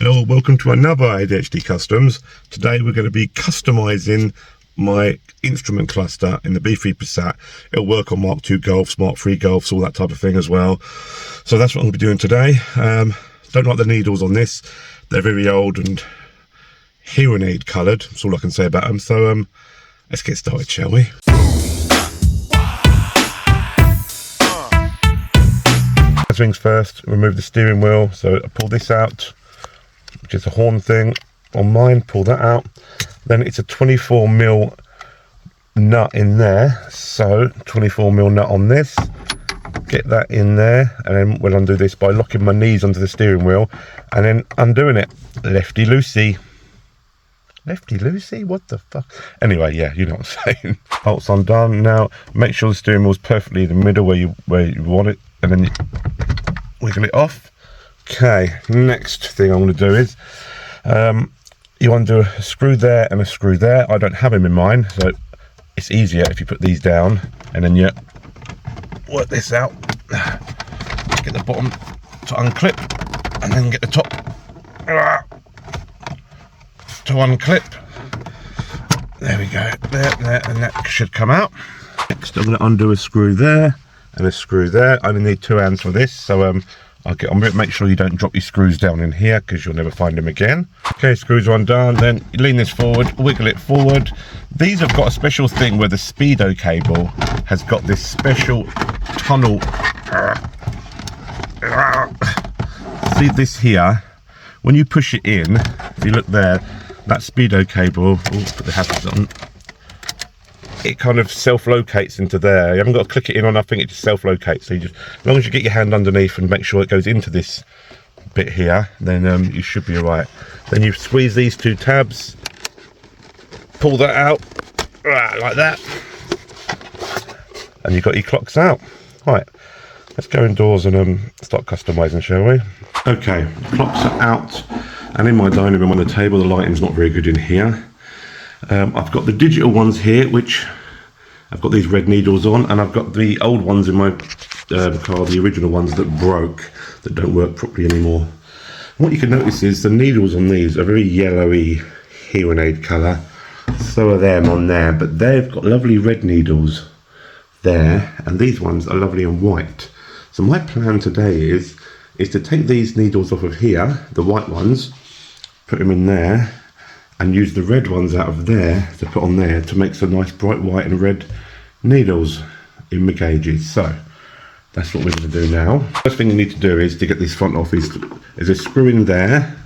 Hello, welcome to another ADHD Customs. Today we're going to be customizing my instrument cluster in the B3 Passat. It'll work on Mark II Golfs, Mark III Golfs, all that type of thing as well. So that's what I'm going to be doing today. Don't like the needles on this. They're very old and hearing aid coloured. That's all I can say about them. So let's get started, shall we? First things first, remove the steering wheel. So I pull this out, which is a horn thing on mine, pull that out. Then it's a 24mm nut in there, so 24mm nut on this, get that in there, and then we'll undo this by locking my knees onto the steering wheel and then undoing it. Lefty loosey. Lefty loosey? What the fuck? Anyway, yeah, you know what I'm saying. Bolts undone. Now make sure the steering wheel's perfectly in the middle where you want it, and then you wiggle it off. Okay, next thing I'm going to do is you undo a screw there and a screw there. I don't have them in mine, so it's easier if you put these down and then you work this out. Get the bottom to unclip and then get the top to unclip. There we go, there, and that should come out. Next I'm going to undo a screw there and a screw there. I only need 2 hands for this, so I'll get on with it. Make sure you don't drop your screws down in here because you'll never find them again. Okay, screws are undone. Then you lean this forward, wiggle it forward. These have got a special thing where the Speedo cable has got this special tunnel. See this here? When you push it in, if you look there, that Speedo cable, put the hazards on, it kind of self-locates into there. You haven't got to click it in or nothing, it just self-locates. So you just, as long as you get your hand underneath and make sure it goes into this bit here, then you should be alright. Then you squeeze these 2 tabs, pull that out, like that, and you've got your clocks out. Right, let's go indoors and start customizing, shall we? Okay, clocks are out, and in my dining room on the table, the lighting's not very good in here. I've got the digital ones here, which I've got these red needles on, and I've got the old ones in my car, the original ones that broke, that don't work properly anymore. And what you can notice is the needles on these are very yellowy hearing aid colour. So are them on there, but they've got lovely red needles there, and these ones are lovely and white. So my plan today is to take these needles off of here, the white ones, put them in there, and use the red ones out of there to put on there to make some nice bright white and red needles in my gauges. So that's what we're going to do now. First thing you need to do is to get this front off is a screw in there,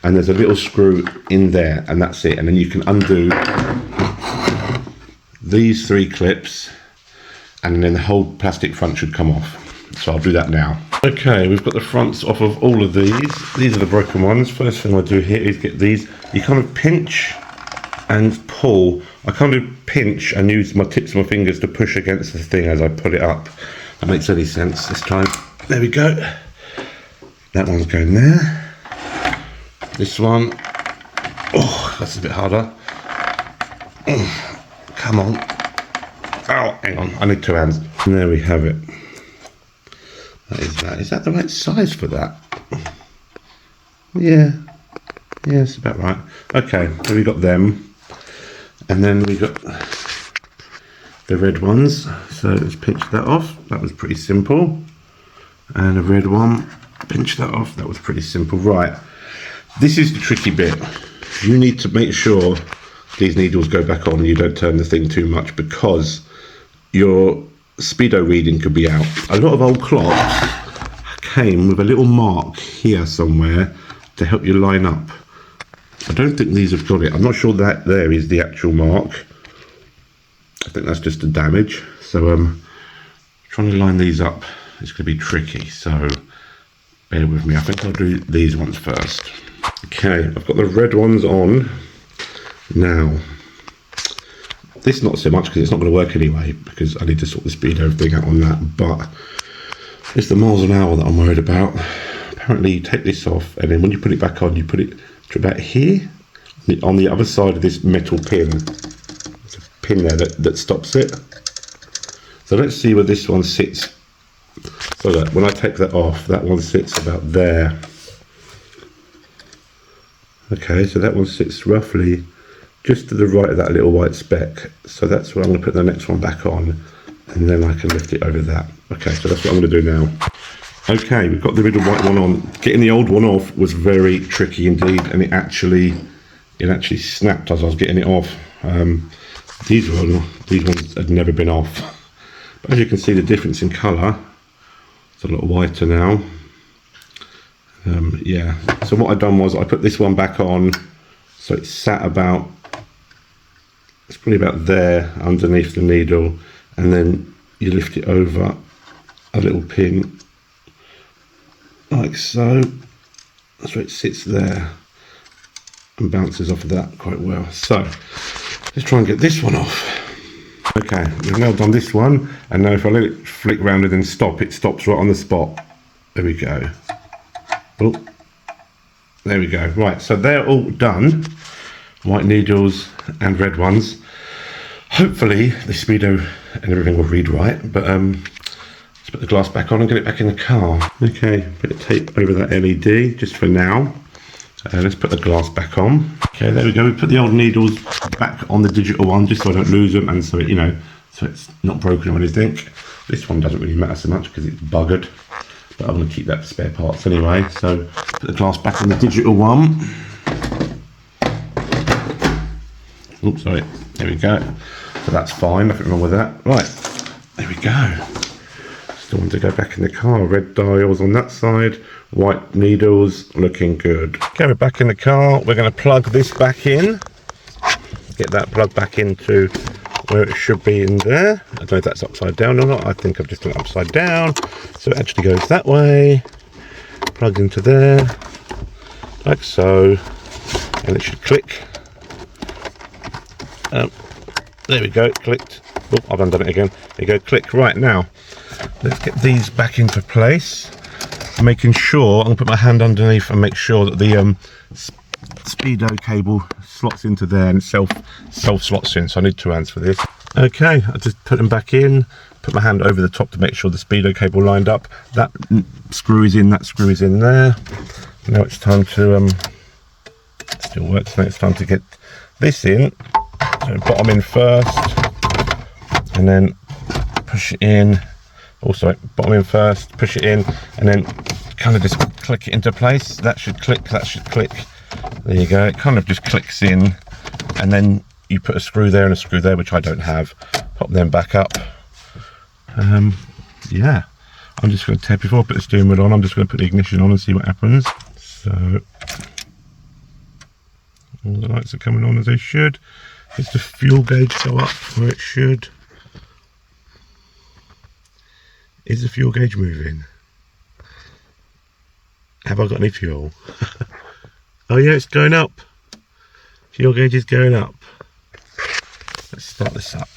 and there's a little screw in there, and that's it. And then you can undo these 3 clips, and then the whole plastic front should come off. So I'll do that now. Okay, we've got the fronts off of all of these. These are the broken ones. First thing I do here is get these. You kind of pinch and pull. I kind of pinch and use my tips of my fingers to push against the thing as I put it up. That makes any sense this time. There we go. That one's going there. This one. Oh, that's a bit harder. Oh, come on. Oh, hang on. I need 2 hands. And there we have it. That is that. Is that the right size for that? Yeah. Yeah, it's about right. Okay, so we got them. And then we got the red ones. So let's pinch that off. That was pretty simple. And a red one. Pinch that off. That was pretty simple. Right. This is the tricky bit. You need to make sure these needles go back on. You don't turn the thing too much, because your Speedo reading could be out. A lot of old clocks came with a little mark here somewhere to help you line up. I don't think these have got it. I'm not sure that there is the actual mark. I think that's just a damage. So trying to line these up is going to be tricky, so bear with me. I think I'll do these ones first. Okay, I've got the red ones on now. This not so much, because it's not going to work anyway, because I need to sort the Speedo thing out on that, but it's the miles an hour that I'm worried about. Apparently you take this off, and then when you put it back on, you put it to about here, on the other side of this metal pin. There's a pin there that stops it. So let's see where this one sits. So that when I take that off, that one sits about there. Okay, so that one sits roughly just to the right of that little white speck. So that's where I'm going to put the next one back on, and then I can lift it over that. Okay, so that's what I'm going to do now. Okay, we've got the middle white one on. Getting the old one off was very tricky indeed, and it actually snapped as I was getting it off. These ones had never been off. But as you can see, the difference in colour, it's a lot whiter now. Yeah, so what I've done was I put this one back on, so it sat about, it's probably about there underneath the needle, and then you lift it over a little pin like so. So it sits there and bounces off of that quite well. So let's try and get this one off. Okay, we've now done this one, and now if I let it flick round and then stop, it stops right on the spot. There we go. Oh, there we go. Right, so they're all done. White needles and red ones. Hopefully the Speedo and everything will read right, but let's put the glass back on and get it back in the car. Okay, bit of tape over that LED just for now. Let's put the glass back on. Okay, there we go. We put the old needles back on the digital one just so I don't lose them, and so it, so it's not broken or anything. This one doesn't really matter so much because it's buggered, but I'm going to keep that for spare parts anyway. So put the glass back on the digital one. Oops, sorry. There we go. So that's fine. Nothing wrong with that. Right. There we go. Still want to go back in the car. Red dials on that side. White needles. Looking good. Okay, we're back in the car. We're going to plug this back in. Get that plug back into where it should be in there. I don't know if that's upside down or not. I think I've just done it upside down. So it actually goes that way. Plugged into there. Like so. And it should click. There we go, clicked. Oh, I've undone it again. There you go, click. Right, now let's get these back into place. Making sure, I'm going to put my hand underneath and make sure that the Speedo cable slots into there and self slots in. So I need 2 hands for this. Okay, I just put them back in. Put my hand over the top to make sure the Speedo cable lined up. That screw is in. That screw is in there. Now it's time to still works. Now it's time to get this in. So bottom in first, and then push it in. Also, bottom in first, push it in, and then kind of just click it into place. That should click, that should click. There you go. It kind of just clicks in, and then you put a screw there and a screw there, which I don't have. Pop them back up. Yeah, I'm just going to tap, before I put the steering wheel on, I'm just going to put the ignition on and see what happens. So all the lights are coming on as they should. Does the fuel gauge go up where it should? Is the fuel gauge moving? Have I got any fuel? Oh yeah, it's going up. Fuel gauge is going up. Let's start this up.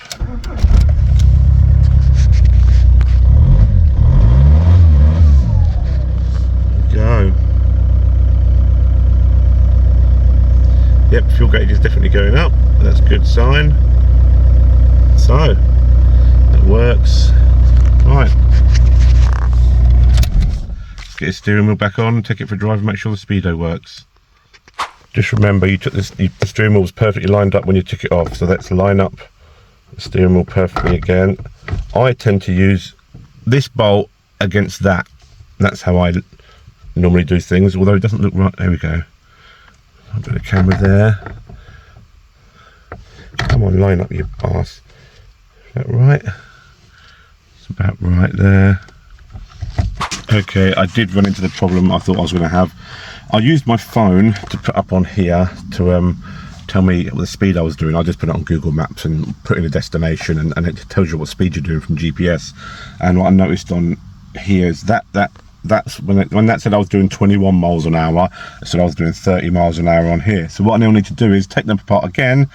There we go. Yep, fuel gauge is definitely going up. That's a good sign. So, it works. Right. Let's get the steering wheel back on, take it for a drive and make sure the Speedo works. Just remember, you took this, the steering wheel was perfectly lined up when you took it off, so let's line up the steering wheel perfectly again. I tend to use this bolt against that. That's how I normally do things, although it doesn't look right. There we go. I'll put the camera there. Come on, line up, you arse. Is that right? It's about right there. Okay, I did run into the problem I thought I was going to have. I used my phone to put up on here to tell me what the speed I was doing. I just put it on Google Maps and put in a destination, and it tells you what speed you're doing from GPS. And what I noticed on here is that's when that said I was doing 21 miles an hour, it said I was doing 30 miles an hour on here. So what I now need to do is take them apart again,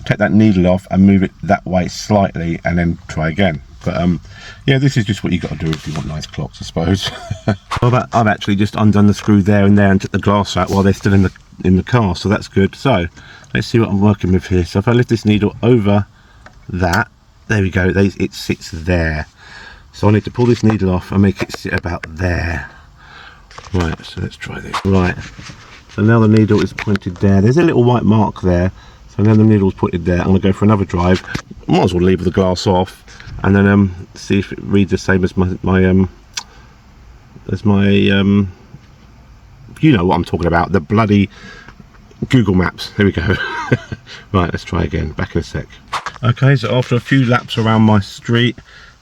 take that needle off and move it that way slightly, and then try again. But yeah, this is just what you got to do if you want nice clocks, I suppose. Well, I've actually just undone the screw there and there and took the glass out while they're still in the car, so that's good. So let's see what I'm working with here. So if I lift this needle over that, there we go, it sits there. So I need to pull this needle off and make it sit about there. Right, so let's try this. Right, So now the needle is pointed there. There's a little white mark there. So now the needle's pointed there. I'm going to go for another drive. Might as well leave the glass off, and then see if it reads the same as my you know what I'm talking about, the bloody Google Maps. There we go. Right, let's try again. Back in a sec. Okay, so after a few laps around my street,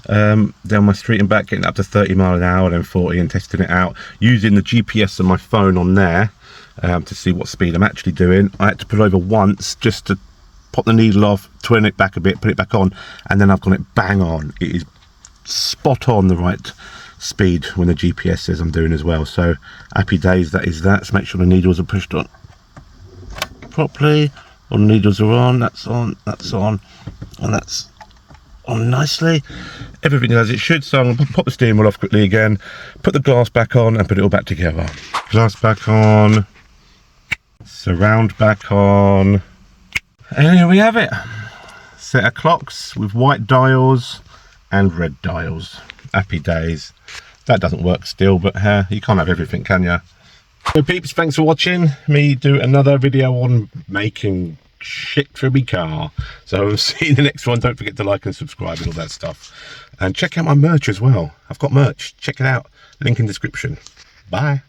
down my street and back, getting up to 30 miles an hour, then 40, and testing it out using the GPS on my phone on there to see what speed I'm actually doing. I had to pull over once just to pop the needle off, turn it back a bit, put it back on, and then I've got it bang on. It is spot on the right speed when the GPS says I'm doing as well. So happy days, that is that. So make sure the needles are pushed on properly. All the needles are on, that's on, and that's on nicely. Everything as it should. So I'm going to pop the steering wheel off quickly again, put the glass back on, and put it all back together. Glass back on, surround back on, and here we have it. Set of clocks with white dials and red dials. Happy days. That doesn't work still, but you can't have everything, can you? So peeps, thanks for watching me do another video on making shit for me car. So see you in the next one. Don't forget to like and subscribe and all that stuff, and check out my merch as well. I've got merch, check it out, link in description. Bye.